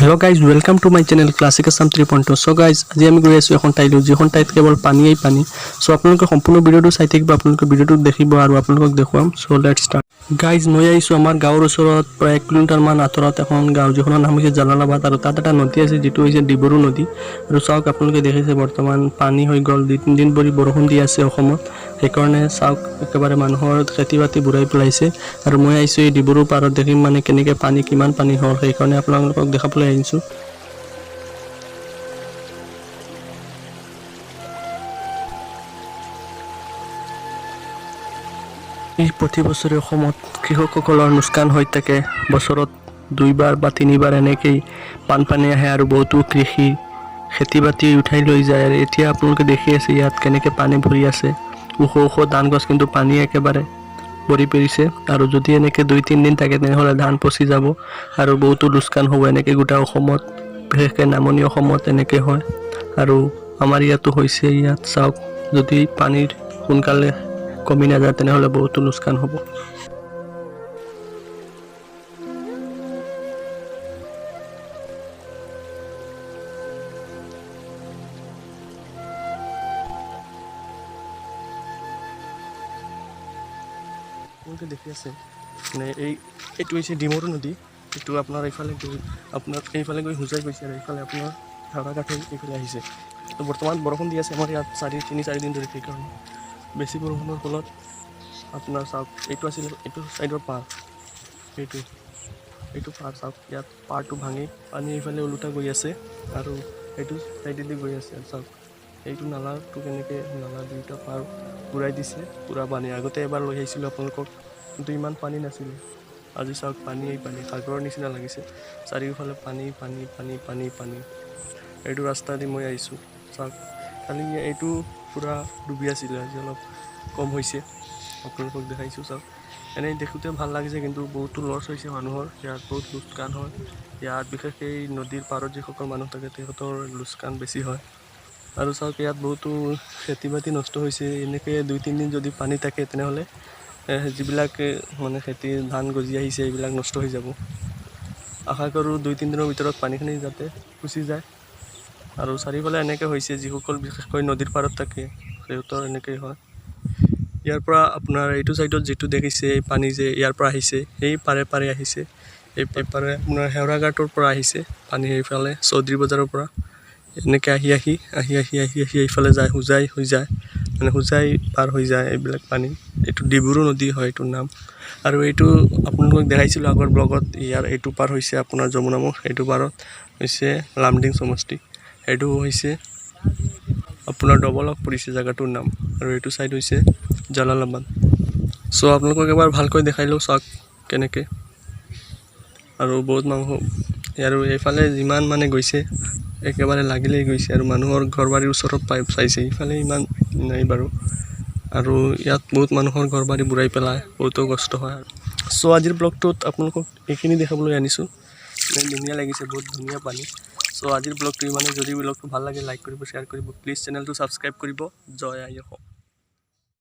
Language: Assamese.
Hello guys, welcome to my channel Classic Assam 3.2. So guys, আজি আমি গৈ আছো এখন ঠাইলৈ যিখন ঠাইত কেৱল পানীয়েই পানী। সো আপোনালোকে সম্পূৰ্ণ ভিডিওটো চাই থাকিব, আপোনালোকে ভিডিওটো দেখিব আৰু আপোনালোকক দেখুৱাম। So let's start. গাইজ মই আহিছো আমাৰ গাঁৱৰ ওচৰত প্ৰায় 1 কিলোমিটাৰ মান আঁতৰত এখন গাঁও যিখনৰ নাম হৈছে জালালাবাদ আৰু তাত এটা নদী আছে যিটো হৈছে ডিবৰু নদী। আৰু চাওক আপোনালোকে দেখিছে বৰ্তমান পানী হৈ গ'ল, 2-3 দিন ধৰি বৰষুণ দি আছে অসমত। সেইকাৰণে চাওক একেবাৰে মানুহৰ খেতি বাতি বুঢ়াই পেলাইছে। আৰু মই আহিছো এই ডিবৰু পাৰত দেখিম মানে কেনেকৈ পানী কিমান পানী হ'ল, সেইকাৰণে আপোনালোকক দেখাবলৈ আহিছো। এই প্ৰতি বছৰে অসমত কৃষকসকলৰ লোকচান হৈ থাকে। বছৰত 2বাৰ বা 3বাৰ এনেকৈ বানপানী আহে আৰু বহুতো কৃষি খেতি বাতি উঠাই লৈ যায়। আৰু এতিয়া আপোনালোকে দেখি আছে ইয়াত কেনেকৈ পানী ভৰি আছে, ওখ ওখ ধান গছ কিন্তু পানী একেবাৰে ভৰি পৰিছে। আৰু যদি এনেকৈ 2-3 দিন থাকে তেনেহ'লে ধান পচি যাব আৰু বহুতো লোকচান হ'ব। এনেকৈ গোটেই অসমত, বিশেষকৈ নামনি অসমত এনেকৈ হয় আৰু আমাৰ ইয়াতো হৈছে। ইয়াত চাওক যদি পানীৰ সোনকালে কমি নাযায় তেনেহ'লে বহুতো লোকচান হ'ব। আপোনালোকে দেখি আছে মানে এইটো হৈছে ডিমৰু নদী। এইটো আপোনাৰ এইফালে গৈ হোজাই গৈছে আৰু এইফালে আপোনাৰ ধাৰাঘাট এইফালে আহিছে। তো বৰ্তমান বৰষুণ দি আছে আমাৰ ইয়াত 3-4 দিন ধৰি। সেইকাৰণে বেছি বৰষুণৰ ফলত আপোনাৰ চাওক এইটো ছাইডৰ পাৰ, এইটো পাৰ চাওক, ইয়াত পাৰটো ভাঙি পানী এইফালে ওলোটা গৈ আছে আৰু এইটো ছাইডেদি গৈ আছে। চাওক এইটো নালাটো কেনেকৈ নালা দুয়োটা পাৰ ঘূৰাই দিছে পূৰা পানী। আগতে এবাৰ লৈ আহিছিলোঁ আপোনালোকক, কিন্তু ইমান পানী নাছিলে। আজি চাওক পানীয়েই পানী, সাগৰৰ নিচিনা লাগিছে। চাৰিওফালে পানী পানী পানী পানী পানী। এইটো ৰাস্তা দি মই আহিছোঁ। চাওক খালি এইটো পূৰা ডুবি আছিলে, আজি অলপ কম হৈছে। আপোনালোকক দেখাইছোঁ চাওক। এনেই দেখোঁতে ভাল লাগিছে কিন্তু বহুতো লছ হৈছে মানুহৰ। ইয়াত বহুত লোকচান হয়। ইয়াত বিশেষকৈ নদীৰ পাৰত যিসকল মানুহ থাকে তেখেতৰ লোকচান বেছি হয়। আৰু চাওক ইয়াত বহুতো খেতি বাতি নষ্ট হৈছে। এনেকৈ 2-3 দিন যদি পানী থাকে তেনেহ'লে যিবিলাক মানে খেতিৰ ধান গজি আহিছে এইবিলাক নষ্ট হৈ যাব। আশা কৰোঁ 2-3 দিনৰ ভিতৰত পানীখিনি যাতে গুচি যায়। আৰু চাৰিওফালে এনেকৈ হৈছে, যিসকল বিশেষকৈ নদীৰ পাৰত থাকে সিহঁতৰ এনেকৈ হয়। ইয়াৰ পৰা আপোনাৰ এইটো ছাইডত যিটো দেখিছে এই পানী যে ইয়াৰ পৰা আহিছে, সেই পাৰে আহিছে। এই পাৰে আপোনাৰ হেওৰাঘাটৰ পৰা আহিছে পানী, সেইফালে চৌধুৰী বজাৰৰ পৰা এনেকৈ আহি এইফালে যায়, হোজাই হৈ যায়, মানে হোজাই পাৰ হৈ যায় এইবিলাক পানী। এইটো ডিবৰু নদী হয় এইটোৰ নাম। আৰু এইটো আপোনালোকক দেখাইছিলোঁ আগৰ ব্লগত। ইয়াৰ এইটো পাৰ হৈছে আপোনাৰ যমুনামুখ, এইটো পাৰত হৈছে লামডিং সমষ্টি, এইটো হৈছে আপোনাৰ ডবলক পৰিছে জেগাটোৰ নাম। আৰু এইটো ছাইড হৈছে জালালাবাদ। চ' আপোনালোকক এবাৰ ভালকৈ দেখাই লওঁ চাওক কেনেকৈ। আৰু বহুত মানুহ আৰু এইফালে যিমান মানে গৈছে একেবাৰে লাগিলেই গৈছে আৰু মানুহৰ ঘৰ বাৰীৰ ওচৰত চাইছে। ইফালে ইমান নাই বাৰু। আৰু ইয়াত বহুত মানুহৰ ঘৰ বাৰী বুঢ়াই পেলায়, বহুতো কষ্ট হয়। চ' আজিৰ ব্লগটোত আপোনালোকক এইখিনি দেখাবলৈ আনিছোঁ। ধুনীয়া লাগিছে, বহুত ধুনীয়া পানী। চ' আজিৰ ব্লগটো ইমানে। যদি ব্লগটো ভাল লাগে লাইক কৰিব, শ্বেয়াৰ কৰিব, প্লিজ চেনেলটো ছাবস্ক্ৰাইব কৰিব। জয় আই অসম।